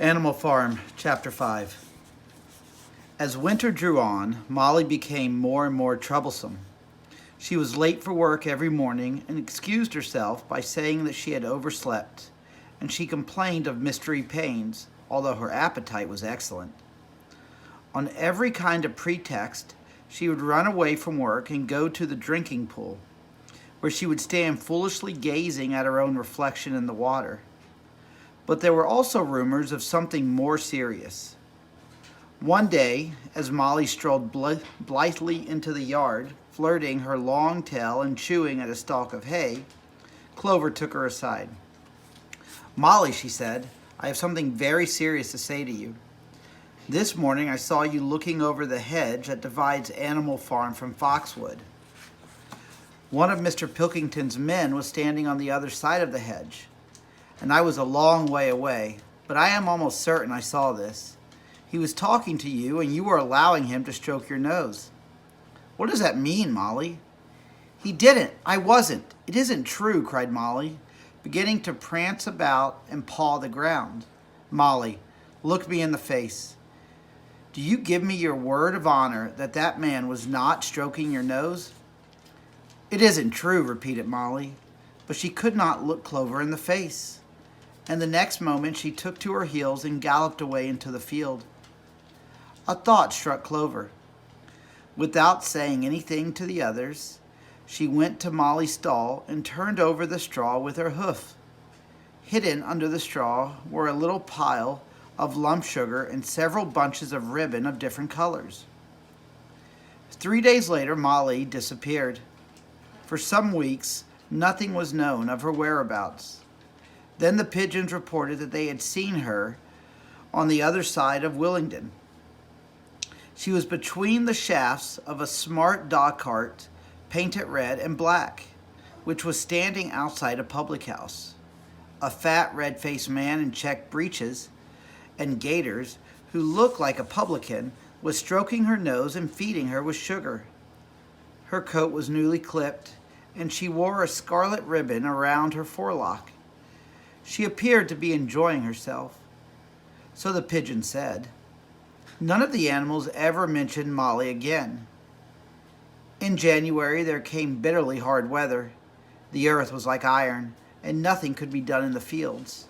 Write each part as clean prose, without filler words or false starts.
Animal Farm, Chapter 5. As winter drew on, Molly became more and more troublesome. She was late for work every morning and excused herself by saying that she had overslept, and she complained of mystery pains, although her appetite was excellent. On every kind of pretext, she would run away from work and go to the drinking pool, where she would stand foolishly gazing at her own reflection in the water. But there were also rumors of something more serious. One day, as Molly strolled blithely into the yard, flirting her long tail and chewing at a stalk of hay, Clover took her aside. "Molly," she said, "I have something very serious to say to you. This morning I saw you looking over the hedge that divides Animal Farm from Foxwood. One of Mr. Pilkington's men was standing on the other side of the hedge, and I was a long way away, but I am almost certain I saw this. He was talking to you, and you were allowing him to stroke your nose." "What does that mean, Molly?" "He didn't. I wasn't. It isn't true," cried Molly, beginning to prance about and paw the ground. "Molly, look me in the face. Do you give me your word of honor that that man was not stroking your nose?" "It isn't true," repeated Molly, but she could not look Clover in the face, and the next moment she took to her heels and galloped away into the field. A thought struck Clover. Without saying anything to the others, she went to Molly's stall and turned over the straw with her hoof. Hidden under the straw were a little pile of lump sugar and several bunches of ribbon of different colors. 3 days later, Molly disappeared. For some weeks, nothing was known of her whereabouts. Then the pigeons reported that they had seen her on the other side of Willingdon. She was between the shafts of a smart dog cart, painted red and black, which was standing outside a public house. A fat, red-faced man in checked breeches and gaiters, who looked like a publican, was stroking her nose and feeding her with sugar. Her coat was newly clipped, and she wore a scarlet ribbon around her forelock. She appeared to be enjoying herself. So the pigeon said. None of the animals ever mentioned Molly again. In January there came bitterly hard weather. The earth was like iron, and nothing could be done in the fields.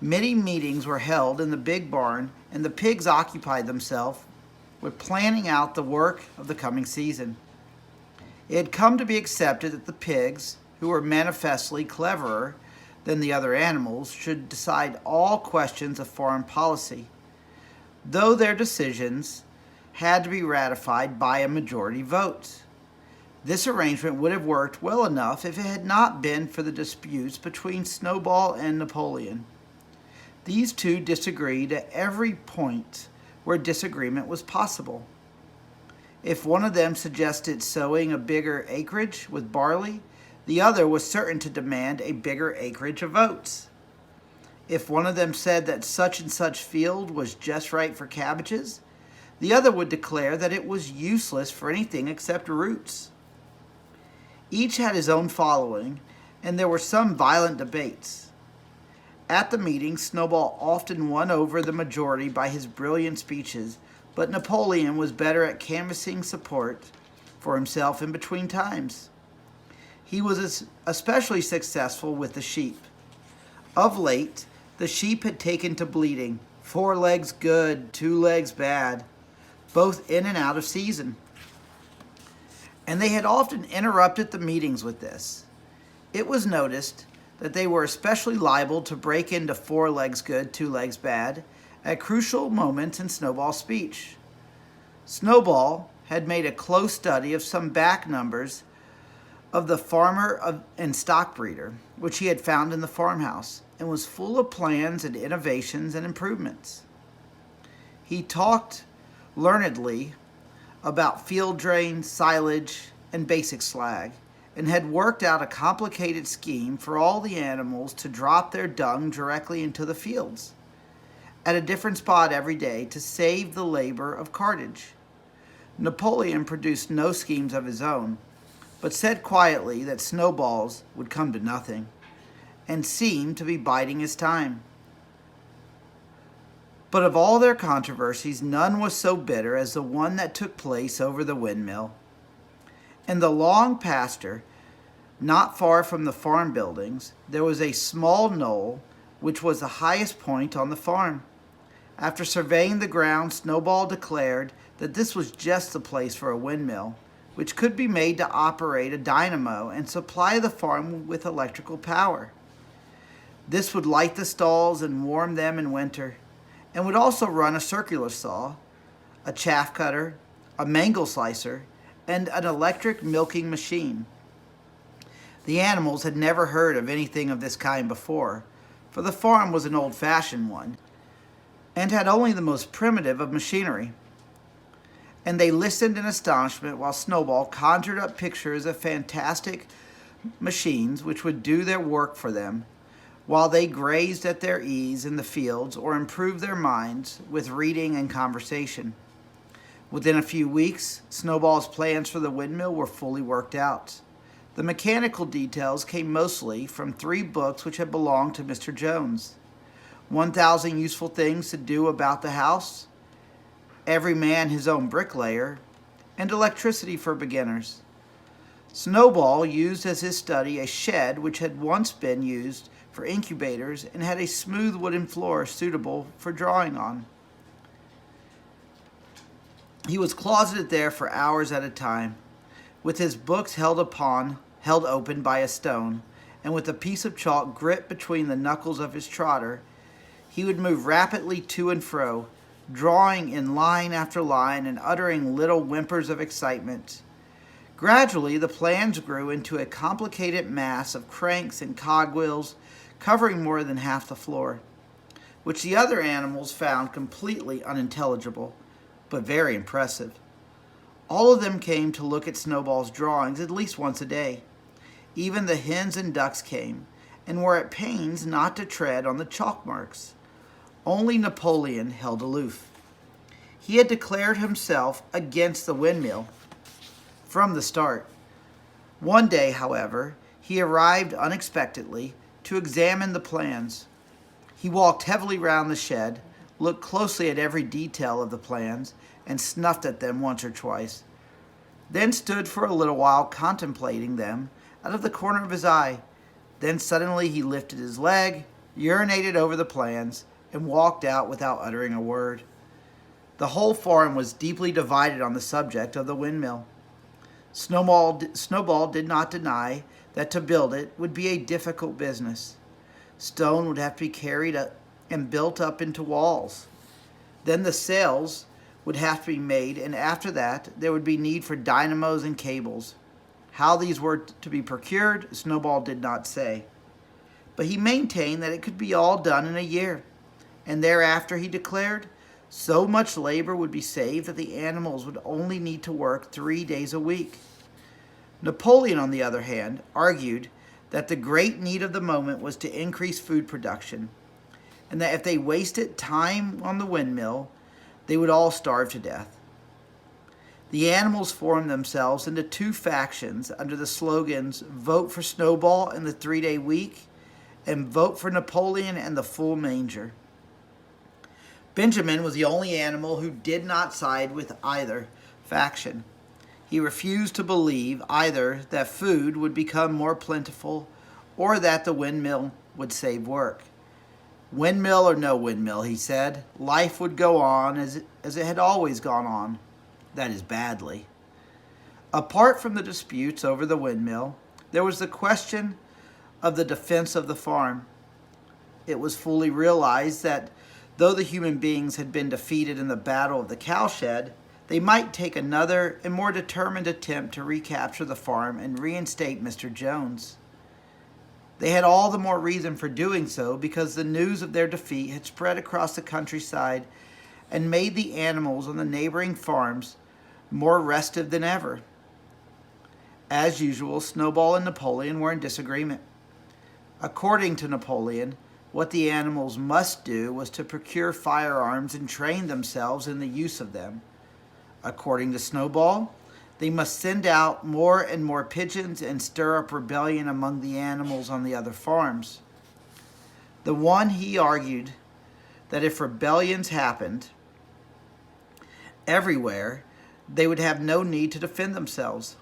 Many meetings were held in the big barn, and the pigs occupied themselves with planning out the work of the coming season. It had come to be accepted that the pigs, who were manifestly cleverer than the other animals, should decide all questions of foreign policy, though their decisions had to be ratified by a majority vote. This arrangement would have worked well enough if it had not been for the disputes between Snowball and Napoleon. These two disagreed at every point where disagreement was possible. If one of them suggested sowing a bigger acreage with barley, the other was certain to demand a bigger acreage of oats. If one of them said that such and such field was just right for cabbages, the other would declare that it was useless for anything except roots. Each had his own following, and there were some violent debates. At the meeting, Snowball often won over the majority by his brilliant speeches, but Napoleon was better at canvassing support for himself in between times. He was especially successful with the sheep. Of late, the sheep had taken to bleating, 4 legs good, 2 legs bad, both in and out of season. And they had often interrupted the meetings with this. It was noticed that they were especially liable to break into 4 legs good, 2 legs bad at crucial moments in Snowball's speech. Snowball had made a close study of some back numbers of the Farmer and Stock Breeder, which he had found in the farmhouse, and was full of plans and innovations and improvements. He talked learnedly about field drain, silage, and basic slag, and had worked out a complicated scheme for all the animals to drop their dung directly into the fields, at a different spot every day, to save the labor of cartage. Napoleon produced no schemes of his own, but said quietly that Snowball's would come to nothing, and seemed to be biding his time. But of all their controversies, none was so bitter as the one that took place over the windmill. In the long pasture, not far from the farm buildings, there was a small knoll which was the highest point on the farm. After surveying the ground, Snowball declared that this was just the place for a windmill, which could be made to operate a dynamo and supply the farm with electrical power. This would light the stalls and warm them in winter, and would also run a circular saw, a chaff cutter, a mangle slicer, and an electric milking machine. The animals had never heard of anything of this kind before, for the farm was an old-fashioned one, and had only the most primitive of machinery. And they listened in astonishment while Snowball conjured up pictures of fantastic machines which would do their work for them, while they grazed at their ease in the fields or improved their minds with reading and conversation. Within a few weeks, Snowball's plans for the windmill were fully worked out. The mechanical details came mostly from 3 books which had belonged to Mr. Jones: 1,000 Useful Things to Do About the House, Every Man His Own Bricklayer, and Electricity for Beginners. Snowball used as his study a shed which had once been used for incubators and had a smooth wooden floor suitable for drawing on. He was closeted there for hours at a time, with his books held open by a stone, and with a piece of chalk gripped between the knuckles of his trotter. He would move rapidly to and fro, drawing in line after line and uttering little whimpers of excitement. Gradually, the plans grew into a complicated mass of cranks and cogwheels, covering more than half the floor, which the other animals found completely unintelligible, but very impressive. All of them came to look at Snowball's drawings at least once a day. Even the hens and ducks came, and were at pains not to tread on the chalk marks. Only Napoleon held aloof. He had declared himself against the windmill from the start. One day, however, he arrived unexpectedly to examine the plans. He walked heavily round the shed, looked closely at every detail of the plans, and snuffed at them once or twice, then stood for a little while contemplating them out of the corner of his eye. Then suddenly he lifted his leg, urinated over the plans, and walked out without uttering a word. The whole farm was deeply divided on the subject of the windmill. Snowball did not deny that to build it would be a difficult business. Stone would have to be carried up and built up into walls. Then the sails would have to be made, and after that there would be need for dynamos and cables. How these were to be procured, Snowball did not say. But he maintained that it could be all done in a year, and thereafter, he declared, so much labor would be saved that the animals would only need to work 3 days a week. Napoleon, on the other hand, argued that the great need of the moment was to increase food production, and that if they wasted time on the windmill, they would all starve to death. The animals formed themselves into 2 factions under the slogans "Vote for Snowball and the 3-day week" and "Vote for Napoleon and the full manger." Benjamin was the only animal who did not side with either faction. He refused to believe either that food would become more plentiful or that the windmill would save work. Windmill or no windmill, he said, life would go on as it had always gone on. That is, badly. Apart from the disputes over the windmill, there was the question of the defense of the farm. It was fully realized that though the human beings had been defeated in the battle of the cowshed, they might take another and more determined attempt to recapture the farm and reinstate Mr. Jones. They had all the more reason for doing so because the news of their defeat had spread across the countryside and made the animals on the neighboring farms more restive than ever. As usual, Snowball and Napoleon were in disagreement. According to Napoleon, what the animals must do was to procure firearms and train themselves in the use of them. According to Snowball, they must send out more and more pigeons and stir up rebellion among the animals on the other farms. The one, he argued, that if rebellions happened everywhere, they would have no need to defend themselves.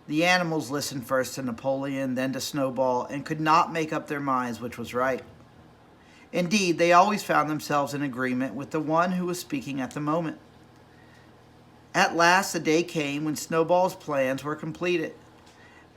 The animals listened first to Napoleon, then to Snowball, and could not make up their minds which was right. Indeed, they always found themselves in agreement with the one who was speaking at the moment. At last, the day came when Snowball's plans were completed.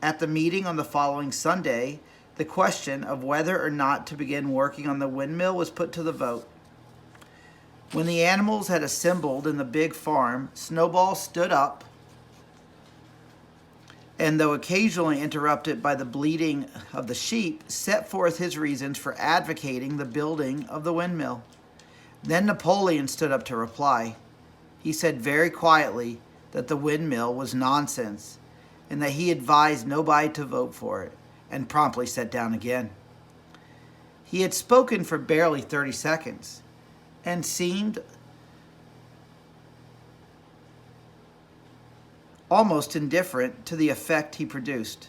At the meeting on the following Sunday, the question of whether or not to begin working on the windmill was put to the vote. When the animals had assembled in the big farm, Snowball stood up, and though occasionally interrupted by the bleating of the sheep, set forth his reasons for advocating the building of the windmill. Then Napoleon stood up to reply. He said very quietly that the windmill was nonsense, and that he advised nobody to vote for it, and promptly sat down again. He had spoken for barely 30 seconds, and seemed almost indifferent to the effect he produced.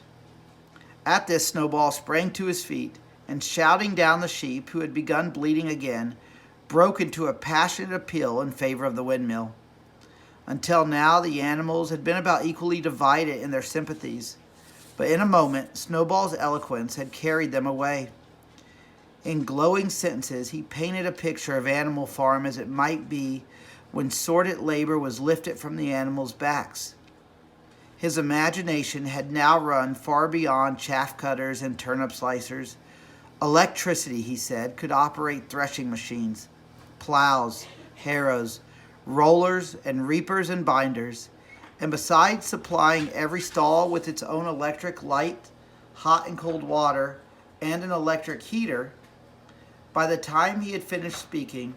At this, Snowball sprang to his feet, and shouting down the sheep, who had begun bleating again, broke into a passionate appeal in favor of the windmill. Until now, the animals had been about equally divided in their sympathies, but in a moment, Snowball's eloquence had carried them away. In glowing sentences, he painted a picture of Animal Farm as it might be when sordid labor was lifted from the animals' backs. His imagination had now run far beyond chaff cutters and turnip slicers. Electricity, he said, could operate threshing machines, plows, harrows, rollers, and reapers and binders, and besides supplying every stall with its own electric light, hot and cold water, and an electric heater, by the time he had finished speaking,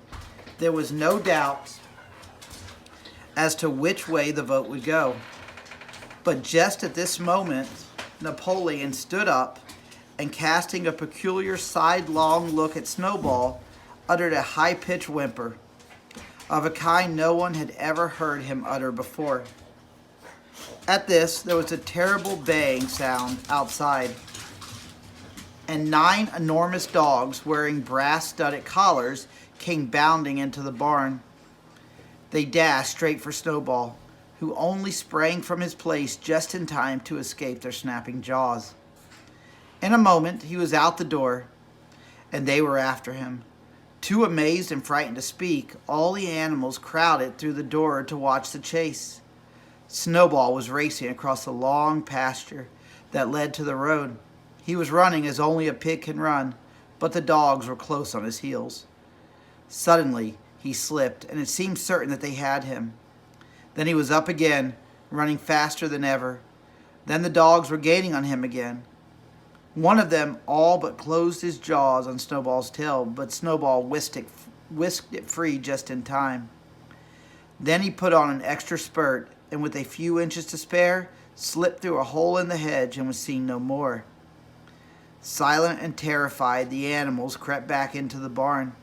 there was no doubt as to which way the vote would go. But just at this moment, Napoleon stood up and, casting a peculiar sidelong look at Snowball, uttered a high-pitched whimper, of a kind no one had ever heard him utter before. At this, there was a terrible baying sound outside, and 9 enormous dogs wearing brass-studded collars came bounding into the barn. They dashed straight for Snowball, who only sprang from his place just in time to escape their snapping jaws. In a moment, he was out the door, and they were after him. Too amazed and frightened to speak, all the animals crowded through the door to watch the chase. Snowball was racing across the long pasture that led to the road. He was running as only a pig can run, but the dogs were close on his heels. Suddenly, he slipped, and it seemed certain that they had him. Then he was up again, running faster than ever. Then the dogs were gaining on him again. One of them all but closed his jaws on Snowball's tail, but Snowball whisked it free just in time. Then he put on an extra spurt, and with a few inches to spare, slipped through a hole in the hedge and was seen no more. Silent and terrified, the animals crept back into the barn.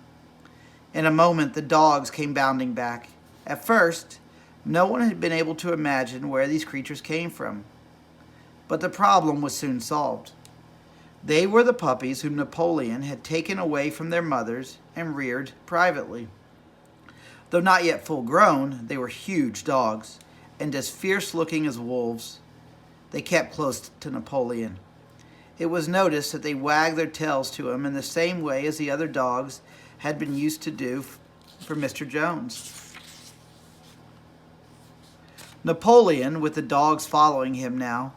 In a moment, the dogs came bounding back. At first, no one had been able to imagine where these creatures came from. But the problem was soon solved. They were the puppies whom Napoleon had taken away from their mothers and reared privately. Though not yet full grown, they were huge dogs, and as fierce-looking as wolves. They kept close to Napoleon. It was noticed that they wagged their tails to him in the same way as the other dogs had been used to do for Mr. Jones. Napoleon, with the dogs following him now,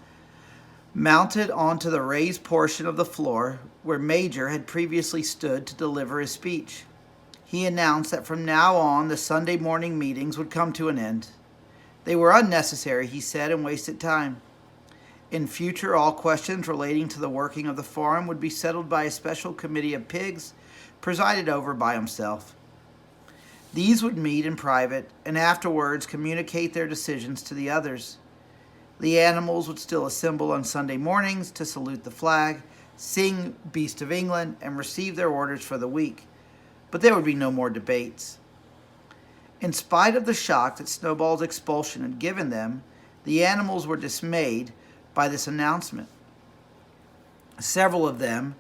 mounted onto the raised portion of the floor where Major had previously stood to deliver his speech. He announced that from now on the Sunday morning meetings would come to an end. They were unnecessary, he said, and wasted time. In future, all questions relating to the working of the farm would be settled by a special committee of pigs, presided over by himself. These would meet in private, and afterwards communicate their decisions to the others. The animals would still assemble on Sunday mornings to salute the flag, sing Beast of England, and receive their orders for the week. But there would be no more debates. In spite of the shock that Snowball's expulsion had given them, the animals were dismayed by this announcement. Several of them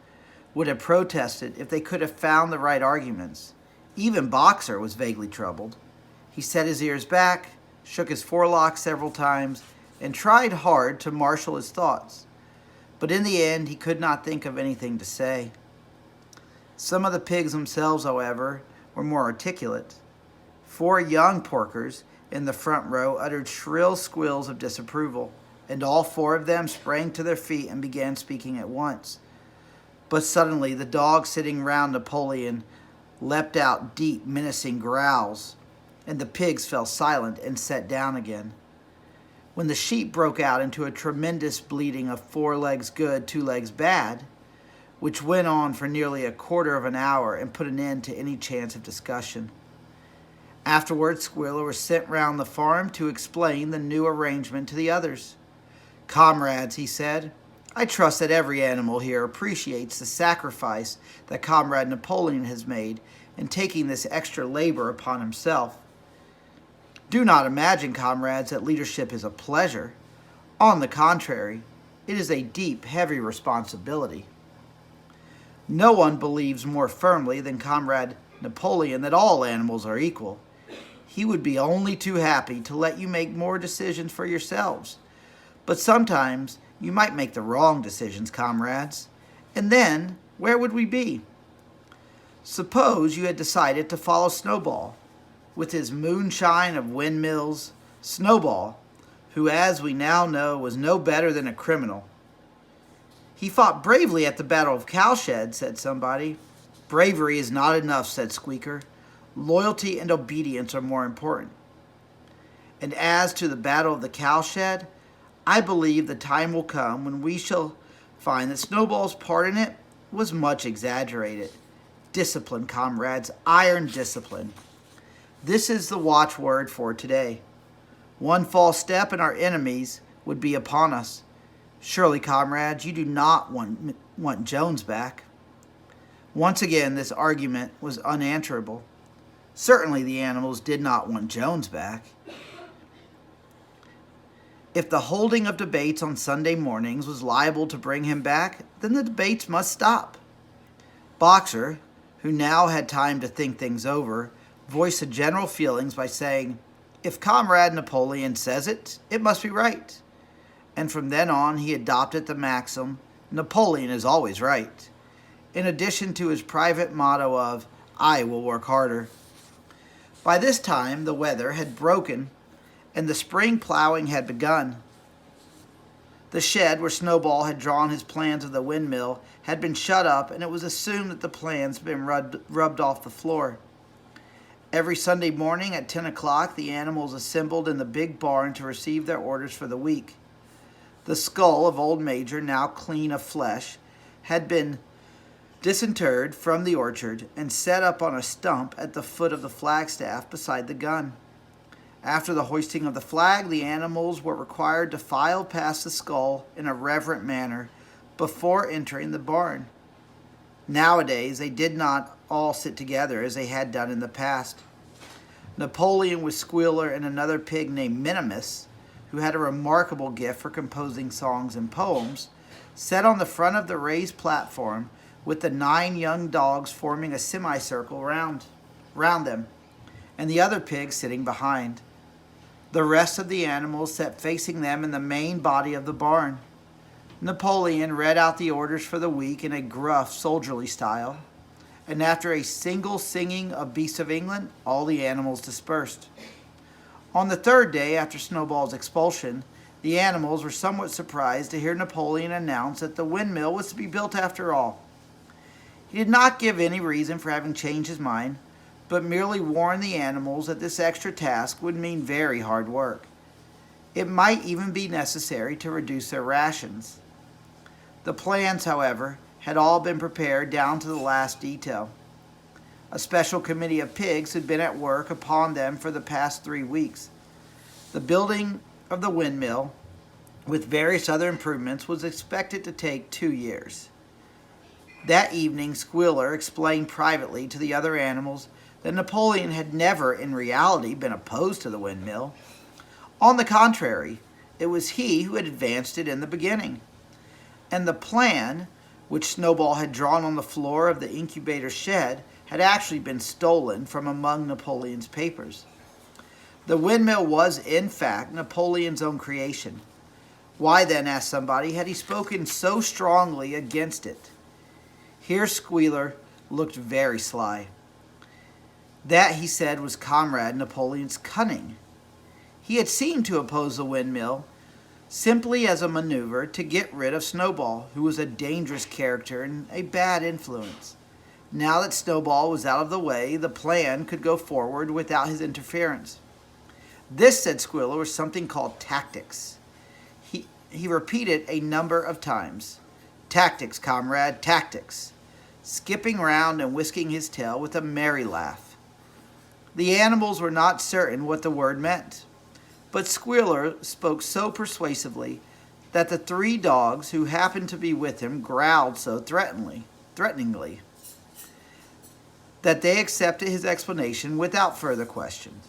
would have protested if they could have found the right arguments. Even Boxer was vaguely troubled. He set his ears back, shook his forelock several times, and tried hard to marshal his thoughts. But in the end, he could not think of anything to say. Some of the pigs themselves, however, were more articulate. 4 young porkers in the front row uttered shrill squeals of disapproval, and all 4 of them sprang to their feet and began speaking at once. But suddenly the dogs sitting round Napoleon leapt out deep, menacing growls, and the pigs fell silent and sat down again. When the sheep broke out into a tremendous bleating of 4 legs good, 2 legs bad, which went on for nearly a quarter of an hour and put an end to any chance of discussion. Afterwards, Squealer was sent round the farm to explain the new arrangement to the others. "Comrades," he said, "I trust that every animal here appreciates the sacrifice that Comrade Napoleon has made in taking this extra labor upon himself. Do not imagine, comrades, that leadership is a pleasure. On the contrary, it is a deep, heavy responsibility. No one believes more firmly than Comrade Napoleon that all animals are equal. He would be only too happy to let you make more decisions for yourselves. But sometimes you might make the wrong decisions, comrades. And then, where would we be? Suppose you had decided to follow Snowball, with his moonshine of windmills, Snowball, who, as we now know, was no better than a criminal. He fought bravely at the Battle of Cowshed, said somebody. Bravery is not enough, said Squeaker. Loyalty and obedience are more important. And as to the Battle of the Cowshed, I believe the time will come when we shall find that Snowball's part in it was much exaggerated. Discipline, comrades, iron discipline. This is the watchword for today. One false step and our enemies would be upon us. Surely, comrades, you do not want Jones back." Once again, this argument was unanswerable. Certainly the animals did not want Jones back. If the holding of debates on Sunday mornings was liable to bring him back, then the debates must stop. Boxer, who now had time to think things over, voiced the general feelings by saying, "If Comrade Napoleon says it, it must be right." And from then on he adopted the maxim, "Napoleon is always right," in addition to his private motto of, "I will work harder." By this time the weather had broken and the spring plowing had begun. The shed where Snowball had drawn his plans of the windmill had been shut up, and it was assumed that the plans had been rubbed off the floor. Every Sunday morning at 10 o'clock, the animals assembled in the big barn to receive their orders for the week. The skull of old Major, now clean of flesh, had been disinterred from the orchard and set up on a stump at the foot of the flagstaff beside the gun. After the hoisting of the flag, the animals were required to file past the skull in a reverent manner before entering the barn. Nowadays, they did not all sit together as they had done in the past. Napoleon with Squealer and another pig named Minimus, who had a remarkable gift for composing songs and poems, sat on the front of the raised platform with the 9 young dogs forming a semicircle round them, and the other pigs sitting behind. The rest of the animals sat facing them in the main body of the barn. Napoleon read out the orders for the week in a gruff, soldierly style, and after a single singing of Beasts of England, all the animals dispersed. On the 3rd day after Snowball's expulsion, the animals were somewhat surprised to hear Napoleon announce that the windmill was to be built after all. He did not give any reason for having changed his mind, but merely warned the animals that this extra task would mean very hard work. It might even be necessary to reduce their rations. The plans, however, had all been prepared down to the last detail. A special committee of pigs had been at work upon them for the past 3 weeks. The building of the windmill, with various other improvements, was expected to take 2 years. That evening, Squealer explained privately to the other animals that Napoleon had never in reality been opposed to the windmill. On the contrary, it was he who had advanced it in the beginning. And the plan, which Snowball had drawn on the floor of the incubator shed, had actually been stolen from among Napoleon's papers. The windmill was, in fact, Napoleon's own creation. Why then, asked somebody, had he spoken so strongly against it? Here Squealer looked very sly. That, he said, was Comrade Napoleon's cunning. He had seemed to oppose the windmill simply as a maneuver to get rid of Snowball, who was a dangerous character and a bad influence. Now that Snowball was out of the way, the plan could go forward without his interference. This, said Squealer, was something called tactics. He repeated a number of times. Tactics, comrade, tactics, skipping round and whisking his tail with a merry laugh. The animals were not certain what the word meant, but Squealer spoke so persuasively that the 3 dogs who happened to be with him growled so threateningly, that they accepted his explanation without further questions.